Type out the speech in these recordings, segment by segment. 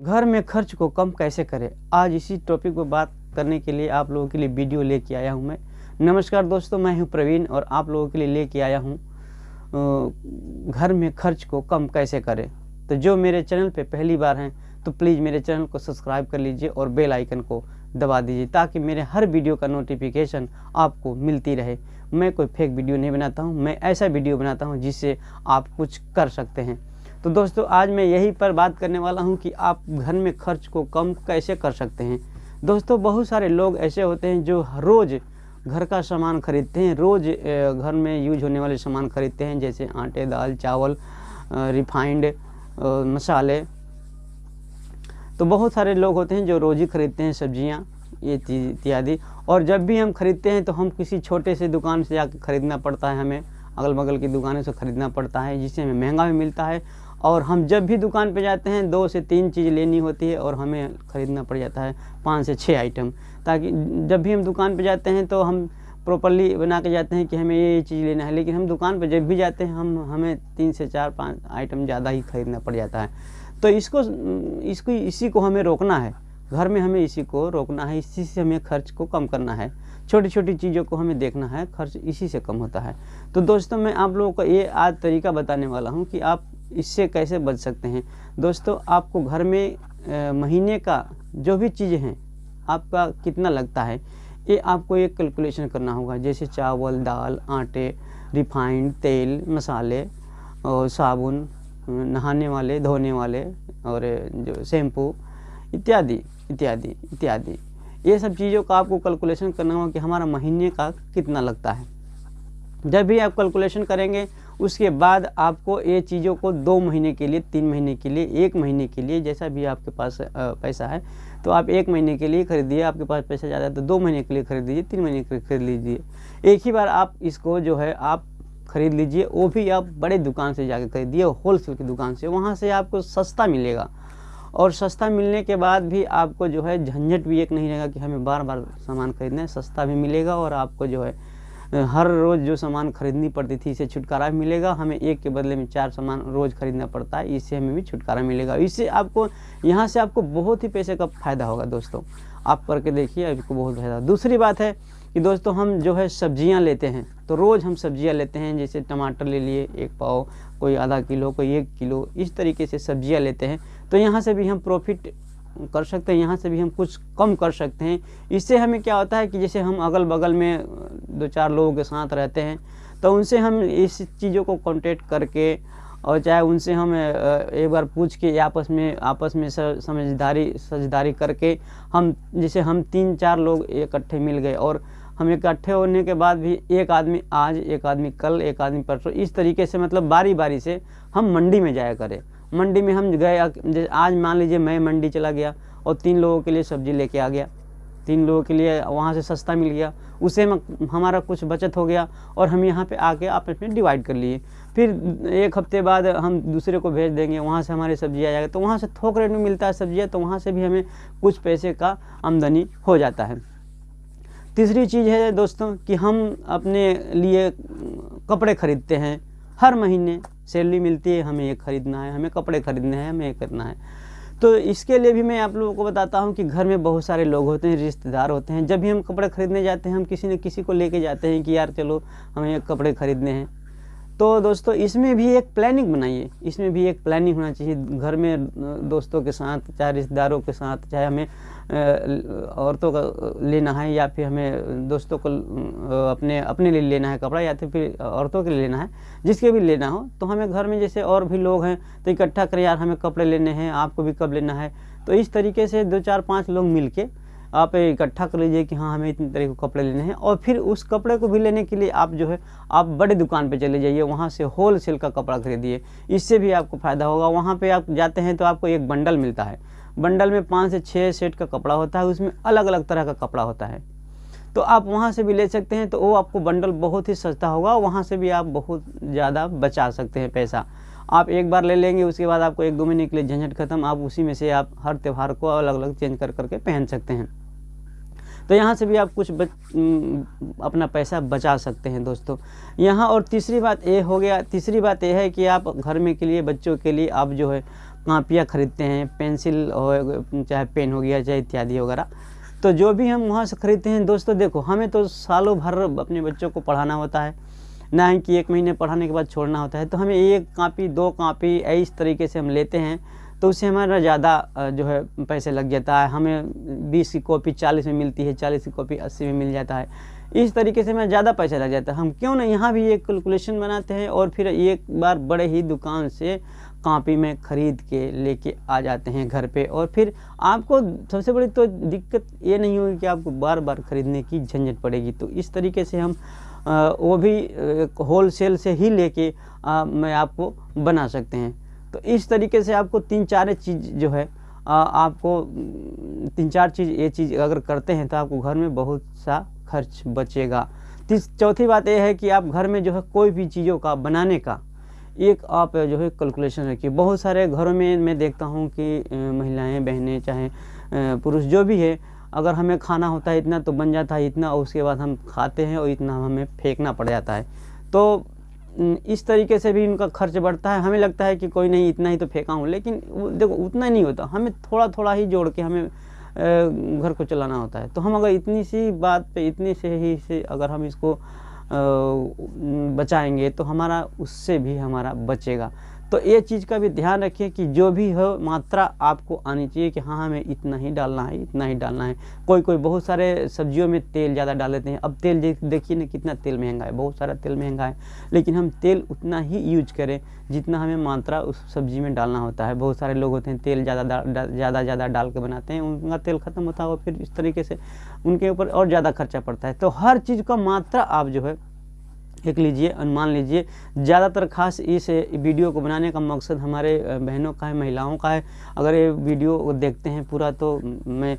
घर में खर्च को कम कैसे करें, आज इसी टॉपिक पर बात करने के लिए आप लोगों के लिए वीडियो लेके आया हूं मैं। नमस्कार दोस्तों, मैं हूं प्रवीण और आप लोगों के लिए लेके आया हूं घर में खर्च को कम कैसे करें। तो जो मेरे चैनल पे पहली बार हैं तो प्लीज़ मेरे चैनल को सब्सक्राइब कर लीजिए और बेल आइकन को दबा दीजिए ताकि मेरे हर वीडियो का नोटिफिकेशन आपको मिलती रहे। मैं कोई फेक वीडियो नहीं बनाता हूँ, मैं ऐसा वीडियो बनाता हूँ जिससे आप कुछ कर सकते हैं। तो दोस्तों, आज मैं यही पर बात करने वाला हूं कि आप घर में खर्च को कम कैसे कर सकते हैं। दोस्तों, बहुत सारे लोग ऐसे होते हैं जो रोज़ घर का सामान खरीदते हैं, रोज़ घर में यूज होने वाले सामान खरीदते हैं, जैसे आटे, दाल, चावल, रिफाइंड, मसाले। तो बहुत सारे लोग होते हैं जो रोज़ ही खरीदते हैं सब्जियां, ये चीज़ इत्यादि। और जब भी हम खरीदते हैं तो हम किसी छोटे से दुकान से जाकर खरीदना पड़ता है, हमें अगल बगल की दुकानों से ख़रीदना पड़ता है, जिससे हमें महंगा भी मिलता है। और हम जब भी दुकान पे जाते हैं 2 से 3 चीज़ लेनी होती है और हमें ख़रीदना पड़ जाता है 5 से 6 आइटम, ताकि जब भी हम दुकान पे जाते हैं तो हम प्रॉपर्ली बना के जाते हैं कि हमें ये चीज़ लेना है, लेकिन हम दुकान पे जब भी जाते हैं हमें 3 से 4-5 आइटम ज़्यादा ही ख़रीदना पड़ जाता है। तो इसी को हमें रोकना है, घर में हमें इसी को रोकना है, इसी से हमें खर्च को कम करना है। छोटी छोटी चीज़ों को हमें देखना है, खर्च इसी से कम होता है। तो दोस्तों, मैं आप लोगों को ये आज तरीका बताने वाला हूँ कि आप इससे कैसे बच सकते हैं। दोस्तों, आपको घर में महीने का जो भी चीज़ें हैं आपका कितना लगता है, ये आपको एक कैलकुलेशन करना होगा। जैसे चावल, दाल, आटे, रिफाइंड तेल, मसाले और साबुन, नहाने वाले, धोने वाले और जो शैम्पू इत्यादि इत्यादि इत्यादि, ये सब चीज़ों का आपको कैलकुलेशन करना होगा कि हमारा महीने का कितना लगता है। जब भी आप कैलकुलेशन करेंगे उसके बाद आपको ये चीज़ों को 2 महीने के लिए, 3 महीने के लिए, 1 महीने के लिए, जैसा भी आपके पास पैसा है तो आप 1 महीने के लिए खरीदिए। आपके पास पैसा ज़्यादा है तो 2 महीने के लिए खरीद लीजिए, 3 महीने के लिए खरीद लीजिए। एक ही बार आप इसको जो है आप खरीद लीजिए, वो भी आप बड़े दुकान से जाकर खरीदिए, होलसेल की दुकान से। वहाँ से आपको सस्ता मिलेगा और सस्ता मिलने के बाद भी आपको जो है झंझट भी एक नहीं रहेगा कि हमें बार बार सामान खरीदना है। सस्ता भी मिलेगा और आपको जो है हर रोज़ जो सामान खरीदनी पड़ती थी इससे छुटकारा भी मिलेगा। हमें एक के बदले में 4 सामान रोज़ खरीदना पड़ता है, इससे हमें भी छुटकारा मिलेगा। इससे आपको यहाँ से आपको बहुत ही पैसे का फ़ायदा होगा। दोस्तों, आप करके देखिए, आपको बहुत फ़ायदा। दूसरी बात है कि दोस्तों, हम जो है सब्जियां लेते हैं तो रोज़ हम सब्जियां लेते हैं। जैसे टमाटर ले लिए 1 पाव, कोई आधा किलो, कोई 1 किलो, इस तरीके से सब्जियां लेते हैं। तो यहाँ से भी हम प्रॉफिट कर सकते हैं, यहाँ से भी हम कुछ कम कर सकते हैं। इससे हमें क्या होता है कि जैसे हम अगल बगल में 2-4 लोगों के साथ रहते हैं तो उनसे हम इस चीज़ों को कांटेक्ट करके और चाहे उनसे हम एक बार पूछ के आपस में समझदारी करके हम जैसे हम 3-4 लोग इकट्ठे मिल गए और हम इकट्ठे होने के बाद भी एक आदमी आज, एक आदमी कल, एक आदमी परसों, इस तरीके से मतलब बारी बारी से हम मंडी में जाया करें। मंडी में हम गए, जैसे आज मान लीजिए मैं मंडी चला गया और 3 लोगों के लिए सब्ज़ी लेके आ गया, 3 लोगों के लिए वहाँ से सस्ता मिल गया, उससे हमारा कुछ बचत हो गया और हम यहाँ पे आके आपस में डिवाइड कर लिए। फिर 1 हफ्ते बाद हम दूसरे को भेज देंगे, वहाँ से हमारी सब्जी आ जाएगा। तो वहाँ से थोक रेट में मिलता है सब्जियाँ, तो वहाँ से भी हमें कुछ पैसे का आमदनी हो जाता है। तीसरी चीज़ है दोस्तों कि हम अपने लिए कपड़े खरीदते हैं। हर महीने सैलरी मिलती है, हमें ये खरीदना है, हमें कपड़े खरीदने हैं, हमें ये करना है। तो इसके लिए भी मैं आप लोगों को बताता हूँ कि घर में बहुत सारे लोग होते हैं, रिश्तेदार होते हैं। जब भी हम कपड़े खरीदने जाते हैं हम किसी न किसी को लेके जाते हैं कि यार चलो हमें ये कपड़े खरीदने हैं। तो दोस्तों, इसमें भी एक प्लानिंग बनाइए, इसमें भी एक प्लानिंग होना चाहिए। घर में दोस्तों के साथ, चाहे रिश्तेदारों के साथ, चाहे हमें औरतों का लेना है या फिर हमें दोस्तों को अपने लिए लेना है कपड़ा, या फिर औरतों के लिए लेना है, जिसके भी लेना हो, तो हमें घर में जैसे और भी लोग हैं तो इकट्ठा करें, यार हमें कपड़े लेने हैं, आपको भी कब लेना है। तो इस तरीके से 2-4-5 लोग मिल के आप इकट्ठा कर लीजिए कि हाँ हमें इतने तरह के कपड़े लेने हैं। और फिर उस कपड़े को भी लेने के लिए आप जो है आप बड़े दुकान पे चले जाइए, वहाँ से होलसेल का कपड़ा खरीदिए, इससे भी आपको फ़ायदा होगा। वहाँ पे आप जाते हैं तो आपको एक बंडल मिलता है, बंडल में 5 से 6 सेट का कपड़ा होता है, उसमें अलग अलग तरह का कपड़ा होता है। तो आप वहाँ से भी ले सकते हैं, तो वो आपको बंडल बहुत ही सस्ता होगा, वहाँ से भी आप बहुत ज़्यादा बचा सकते हैं पैसा। आप एक बार ले लेंगे, उसके बाद आपको 1-2 महीने के लिए झंझट खत्म, आप उसी में से आप हर त्यौहार को अलग अलग चेंज करके पहन सकते हैं। तो यहाँ से भी आप कुछ अपना पैसा बचा सकते हैं दोस्तों यहाँ। और तीसरी बात ये हो गया, तीसरी बात ये है कि आप घर में के लिए, बच्चों के लिए आप जो है कापियाँ खरीदते हैं, पेंसिल हो चाहे पेन हो गया चाहे इत्यादि वगैरह, तो जो भी हम वहाँ से खरीदते हैं दोस्तों, देखो हमें तो सालों भर अपने बच्चों को पढ़ाना होता है, ना ही कि 1 महीने पढ़ाने के बाद छोड़ना होता है। तो हमें 1 कापी 2 कापी इस तरीके से हम लेते हैं, तो उससे हमारा ज़्यादा जो है पैसे लग जाता है। हमें 20 की कॉपी 40 में मिलती है, 40 की कॉपी 80 में मिल जाता है। इस तरीके से हमें ज़्यादा पैसा लग जाता है। हम क्यों ना यहाँ भी एक कैलकुलेशन बनाते हैं और फिर एक बार बड़े ही दुकान से कॉपी में ख़रीद के लेके आ जाते हैं घर पे, और फिर आपको सबसे बड़ी तो दिक्कत ये नहीं होगी कि आपको बार बार ख़रीदने की झंझट पड़ेगी। तो इस तरीके से हम वो भी होलसेल से ही लेके मैं आपको बना सकते हैं। तो इस तरीके से आपको 3-4 चीज़ जो है आपको 3-4 चीज़ ये चीज़ अगर करते हैं तो आपको घर में बहुत सा खर्च बचेगा। चौथी बात यह है कि आप घर में जो है कोई भी चीज़ों का बनाने का एक आप जो है कैलकुलेशन रखिए। बहुत सारे घरों में मैं देखता हूँ कि महिलाएं, बहनें, चाहे पुरुष जो भी है, अगर हमें खाना होता है इतना तो बन जाता है इतना, और उसके बाद हम खाते हैं और इतना हमें फेंकना पड़ जाता है। तो इस तरीके से भी इनका खर्च बढ़ता है। हमें लगता है कि कोई नहीं, इतना ही तो फेंका हूँ, लेकिन देखो उतना नहीं होता, हमें थोड़ा थोड़ा ही जोड़ के हमें घर को चलाना होता है। तो हम अगर इतनी सी बात पे इतनी से ही से अगर हम इसको बचाएंगे तो हमारा उससे भी हमारा बचेगा। तो ये चीज़ का भी ध्यान रखिए कि जो भी हो मात्रा आपको आनी चाहिए कि हाँ हमें इतना ही डालना है, इतना ही डालना है। कोई बहुत सारे सब्जियों में तेल ज़्यादा डाल देते हैं। अब तेल देखिए ना कितना तेल महंगा है, बहुत सारा तेल महंगा है, लेकिन हम तेल उतना ही यूज करें जितना हमें मात्रा उस सब्जी में डालना होता है। बहुत सारे लोग होते हैं तेल ज़्यादा डाल के बनाते हैं, उनका तेल ख़त्म होता है और फिर इस तरीके से उनके ऊपर और ज़्यादा खर्चा पड़ता है। तो हर चीज़ का मात्रा आप जो है एक लीजिए, अनुमान लीजिए। ज़्यादातर खास इस वीडियो को बनाने का मकसद हमारे बहनों का है, महिलाओं का है। अगर ये वीडियो देखते हैं पूरा तो मैं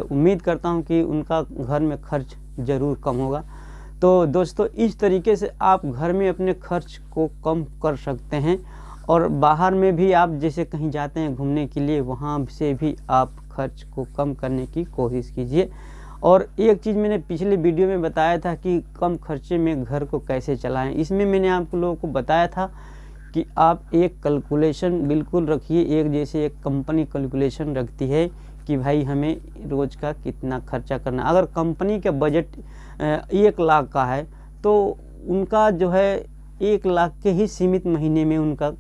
उम्मीद करता हूं कि उनका घर में खर्च ज़रूर कम होगा। तो दोस्तों इस तरीके से आप घर में अपने खर्च को कम कर सकते हैं, और बाहर में भी आप जैसे कहीं जाते हैं घूमने के लिए, वहाँ से भी आप खर्च को कम करने की कोशिश कीजिए। और एक चीज़ मैंने पिछले वीडियो में बताया था कि कम खर्चे में घर को कैसे चलाएं। इसमें मैंने आप लोगों को बताया था कि आप एक कैलकुलेशन बिल्कुल रखिए। एक जैसे एक कंपनी कैलकुलेशन रखती है कि भाई हमें रोज़ का कितना खर्चा करना। अगर कंपनी का बजट 1 लाख का है तो उनका जो है 1 लाख के ही सीमित महीने में उनका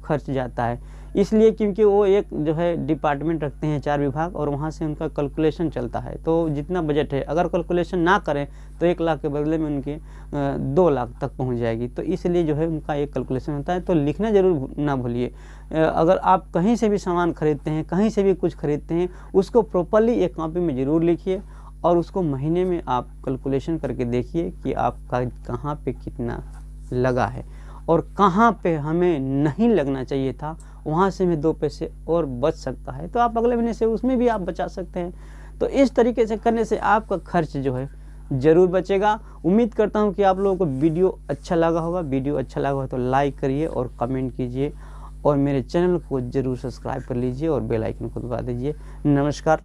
खर्च जाता है। इसलिए क्योंकि वो एक जो है डिपार्टमेंट रखते हैं 4 विभाग, और वहाँ से उनका कैलकुलेशन चलता है। तो जितना बजट है अगर कैलकुलेशन ना करें तो 1 लाख के बदले में उनके 2 लाख तक पहुँच जाएगी। तो इसलिए जो है उनका एक कैलकुलेशन होता है। तो लिखना ज़रूर ना भूलिए। अगर आप कहीं से भी सामान खरीदते हैं, कहीं से भी कुछ खरीदते हैं, उसको प्रॉपरली एक कॉपी में ज़रूर लिखिए, और उसको महीने में आप कैलकुलेशन करके देखिए कि आपका कहाँ पे कितना लगा है और कहाँ पे हमें नहीं लगना चाहिए था, वहाँ से में 2 पैसे और बच सकता है। तो आप अगले महीने से उसमें भी आप बचा सकते हैं। तो इस तरीके से करने से आपका खर्च जो है ज़रूर बचेगा। उम्मीद करता हूँ कि आप लोगों को वीडियो अच्छा लगा होगा। वीडियो अच्छा लगा हो तो लाइक करिए और कमेंट कीजिए, और मेरे चैनल को ज़रूर सब्सक्राइब कर लीजिए और बेल आइकन को दबा दीजिए। नमस्कार।